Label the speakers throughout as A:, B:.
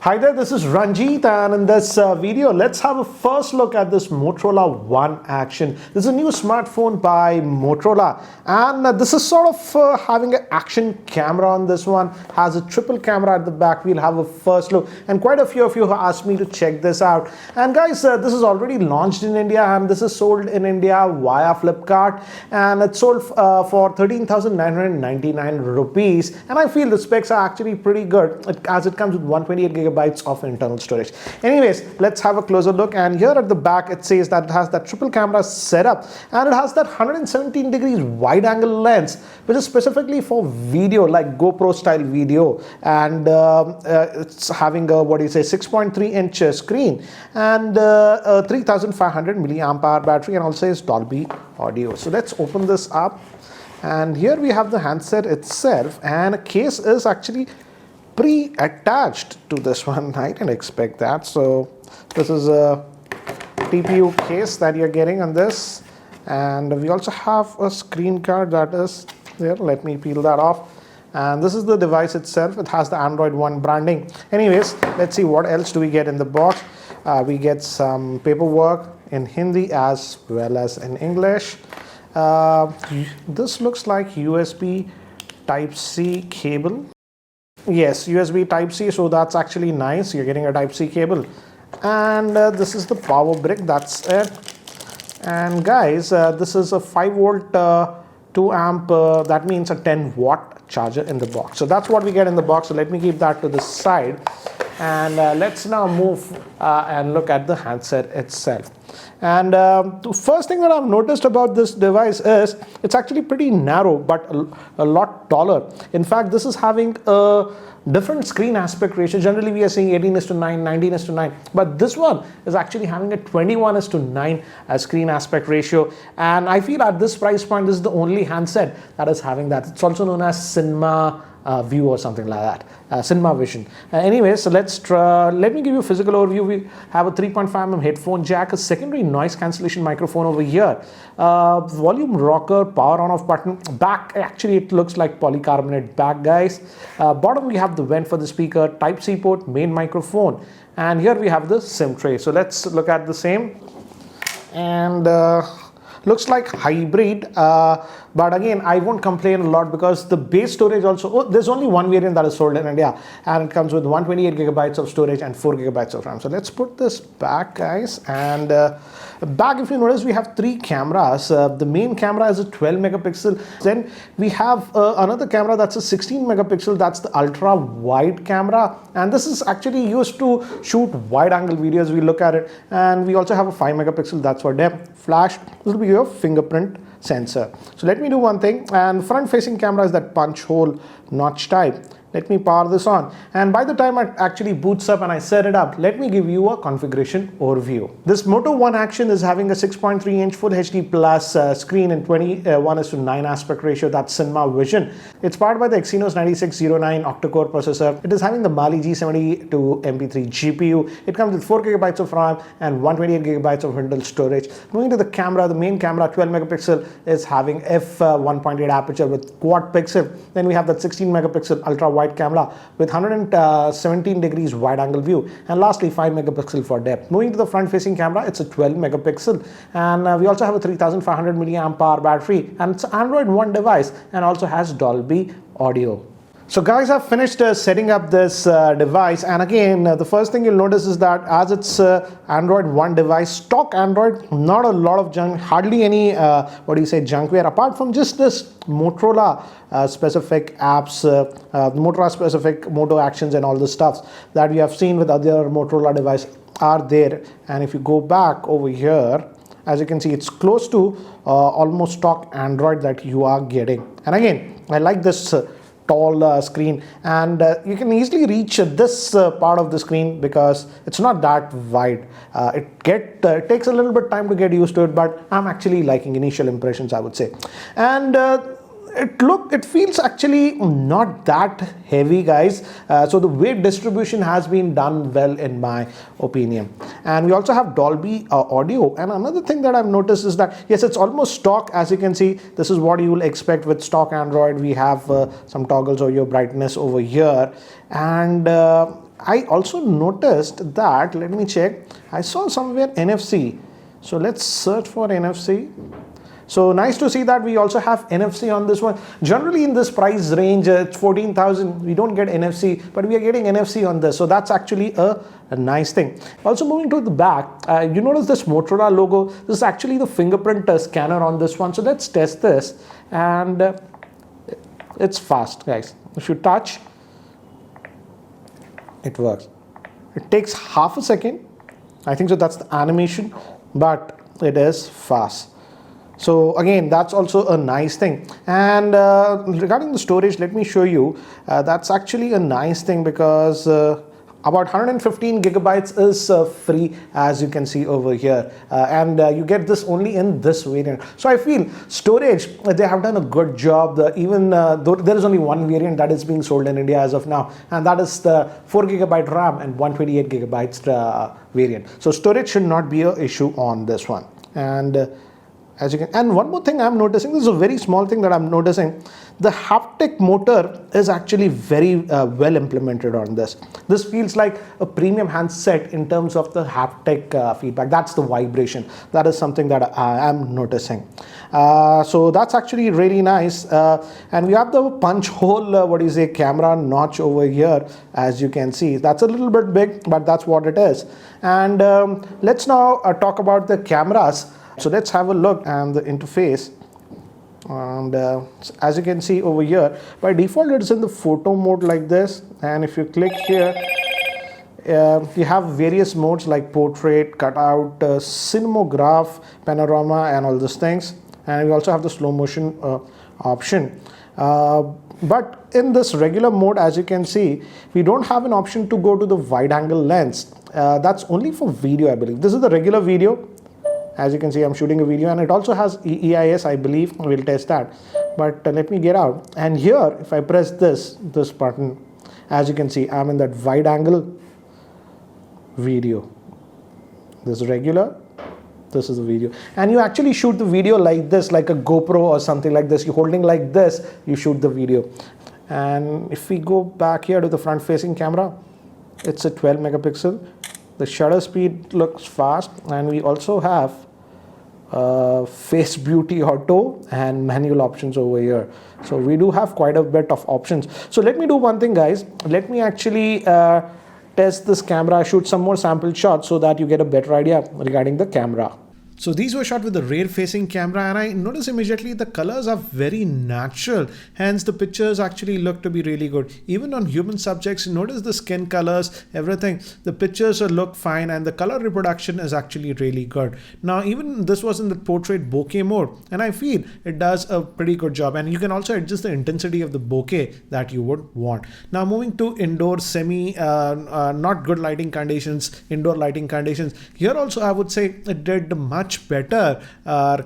A: Hi there, this is Ranjit, and in this video, let's have a first look at this Motorola One Action. This is a new smartphone by Motorola, and this is sort of having an action camera on this one. Has a triple camera at the back. We'll have a first look, and quite a few of you have asked me to check this out. And guys, this is already launched in India, and this is sold in India via Flipkart, and it's sold for 13,999 rupees. And I feel the specs are actually pretty good, as it comes with 128 gigabytes of internal storage. Anyways, let's have a closer look, and here at the back it says that it has that triple camera setup, and it has that 117 degrees wide angle lens, which is specifically for video, like GoPro style video. And it's having a 6.3 inch screen, and a 3500 milliamp hour battery, and also is Dolby audio. So let's open this up, and here we have the handset itself, and a case is actually pre-attached to this one. I didn't expect that. So this is a TPU case that you're getting on this, and we also have a screen card that is there. Let me peel that off, and this is the device itself. It has the Android One branding. Anyways, let's see what else do we get in the box. We get some paperwork in Hindi as well as in English. This looks like USB Type-C cable. Yes, USB Type-C, so that's actually nice. You're getting a Type-C cable, and this is the power brick. That's it. And guys, this is a 5 volt 2 amp, that means a 10 watt charger in the box. So that's what we get in the box. So let me keep that to the side, and let's now move and look at the handset itself. And the first thing that I've noticed about this device is it's actually pretty narrow, but a lot taller. In fact, this is having a different screen aspect ratio. Generally, we are seeing 18:9, 19:9, but this one is actually having a 21:9 screen aspect ratio. And I feel at this price point, this is the only handset that is having that. It's also known as Cinema View or something like that, Cinema Vision. Anyways, so let me give you a physical overview. We have a 3.5mm headphone jack, a secondary noise cancellation microphone over here, volume rocker, power on off button. Back, actually it looks like polycarbonate back, guys. Bottom we have the vent for the speaker, Type-C port, main microphone, and here we have the SIM tray. So let's look at the same, and looks like hybrid, but again, I won't complain a lot because the base storage also, there's only one variant that is sold in India, and it comes with 128 gigabytes of storage and 4 gigabytes of RAM. So let's put this back, guys, and back, if you notice, we have 3 cameras. The main camera is a 12 megapixel. Then we have another camera that's a 16 megapixel. That's the ultra wide camera, and this is actually used to shoot wide angle videos. We look at it, and we also have a 5 megapixel. That's for depth. Flash, this will be your fingerprint sensor. So let me do one thing, and front facing camera is that punch hole notch type. Let me power this on, and by the time it actually boots up and I set it up, let me give you a configuration overview. This Moto One Action is having a 6.3 inch Full HD Plus screen in 21:9 aspect ratio. That's Cinema Vision. It's powered by the Exynos 9609 octa-core processor. It is having the Mali G72 MP3 GPU. It comes with 4 gigabytes of RAM and 128 gigabytes of internal storage. Moving to the camera, the main camera, 12 megapixel, is having f1.8 aperture with quad pixel. Then we have that 16 megapixel ultra wide camera with 117 degrees wide angle view, and lastly 5 megapixel for depth. Moving to the front facing camera, it's a 12 megapixel, and we also have a 3500 milliamp hour battery, and it's an Android One device and also has Dolby audio. So guys, I've finished setting up this device, and again, the first thing you'll notice is that as it's Android One device, stock Android, not a lot of junk, hardly any junkware, apart from just this Motorola specific apps, Motorola specific Moto Actions and all the stuff that we have seen with other Motorola device are there. And if you go back over here, as you can see, it's close to almost stock Android that you are getting. And again, I like this tall screen, and you can easily reach this part of the screen because it's not that wide. It takes a little bit time to get used to it, but I'm actually liking initial impressions, I would say. And it feels actually not that heavy, guys. So the weight distribution has been done well in my opinion. And we also have Dolby audio. And another thing that I've noticed is that yes, it's almost stock. As you can see, this is what you will expect with stock Android. We have some toggles or your brightness over here, and I also noticed that, let me check, I saw somewhere NFC. So let's search for NFC. So nice to see that we also have NFC on this one. Generally in this price range, it's 14,000, we don't get NFC, but we are getting NFC on this. So that's actually a nice thing. Also moving to the back, you notice this Motorola logo. This is actually the fingerprint scanner on this one. So let's test this, and it's fast, guys. If you touch, it works. It takes half a second. I think so that's the animation, but it is fast. So again, that's also a nice thing. And regarding the storage, let me show you. That's actually a nice thing because about 115 gigabytes is free, as you can see over here, and you get this only in this variant. So I feel storage, they have done a good job. Even though there is only one variant that is being sold in India as of now, and that is the 4 gigabyte RAM and 128 gigabytes variant. So storage should not be an issue on this one. And as you can, and one more thing I'm noticing, this is a very small thing that I'm noticing, the haptic motor is actually very well implemented on this. This feels like a premium handset in terms of the haptic feedback. That's the vibration. That is something that I am noticing. So that's actually really nice. And we have the punch hole, camera notch over here, as you can see. That's a little bit big, but that's what it is. And let's now talk about the cameras. So let's have a look at the interface. And as you can see over here, by default it's in the photo mode like this, and if you click here, you have various modes like portrait, cutout, cinematograph, panorama, and all those things. And we also have the slow motion option. But in this regular mode, as you can see, we don't have an option to go to the wide angle lens. That's only for video, I believe. This is the regular video. As you can see, I'm shooting a video, and it also has EIS, I believe. We'll test that. But let me get out. And here, if I press this button, as you can see, I'm in that wide angle video. This is regular. This is the video. And you actually shoot the video like this, like a GoPro or something like this. You're holding like this, you shoot the video. And if we go back here to the front-facing camera, it's a 12 megapixel. The shutter speed looks fast, and we also have face beauty auto and manual options over here. So we do have quite a bit of options. So let me do one thing, guys. Let me actually test this camera, shoot some more sample shots so that you get a better idea regarding the camera. So these were shot with the rear facing camera, and I noticed immediately the colors are very natural. Hence the pictures actually look to be really good. Even on human subjects, notice the skin colors, everything. The pictures look fine, and the color reproduction is actually really good. Now even this was in the portrait bokeh mode, and I feel it does a pretty good job. And you can also adjust the intensity of the bokeh that you would want. Now moving to indoor not good lighting conditions, indoor lighting conditions. Here also I would say it did much better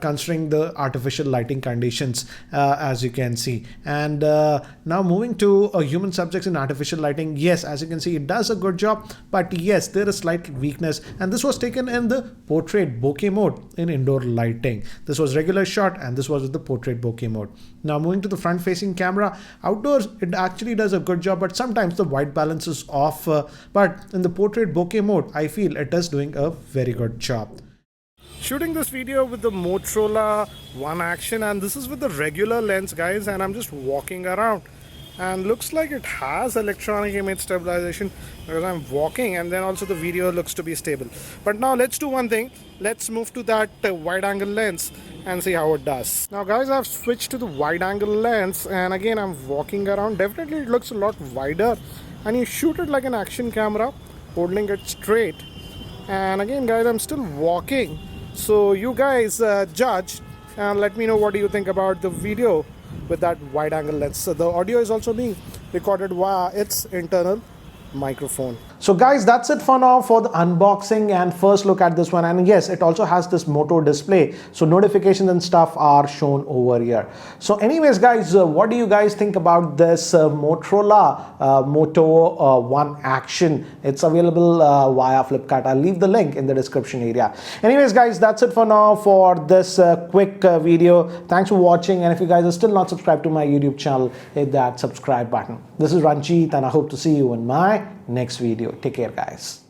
A: considering the artificial lighting conditions, as you can see. And now moving to human subjects in artificial lighting, yes, as you can see, it does a good job, but yes, there is slight weakness, and this was taken in the portrait bokeh mode in indoor lighting. This was regular shot, and this was with the portrait bokeh mode. Now moving to the front facing camera, outdoors it actually does a good job, but sometimes the white balance is off, but in the portrait bokeh mode, I feel it is doing a very good job. Shooting this video with the Motorola One Action, and this is with the regular lens, guys, and I'm just walking around, and looks like it has electronic image stabilization because I'm walking, and then also the video looks to be stable. But now let's do one thing. Let's move to that wide angle lens and see how it does. Now guys, I've switched to the wide angle lens, and again I'm walking around. Definitely it looks a lot wider, and you shoot it like an action camera, holding it straight. And again guys, I'm still walking. So you guys judge and let me know what do you think about the video with that wide angle lens. So the audio is also being recorded via its internal microphone. So guys, that's it for now for the unboxing and first look at this one. And yes, it also has this Moto display, so notifications and stuff are shown over here. So anyways guys, what do you guys think about this Motorola Moto One Action? It's available via Flipkart. I'll leave the link in the description area. Anyways guys, that's it for now for this quick video. Thanks for watching, and if you guys are still not subscribed to my YouTube channel, hit that subscribe button. This is Ranjit, and I hope to see you in my next video. Take care, guys.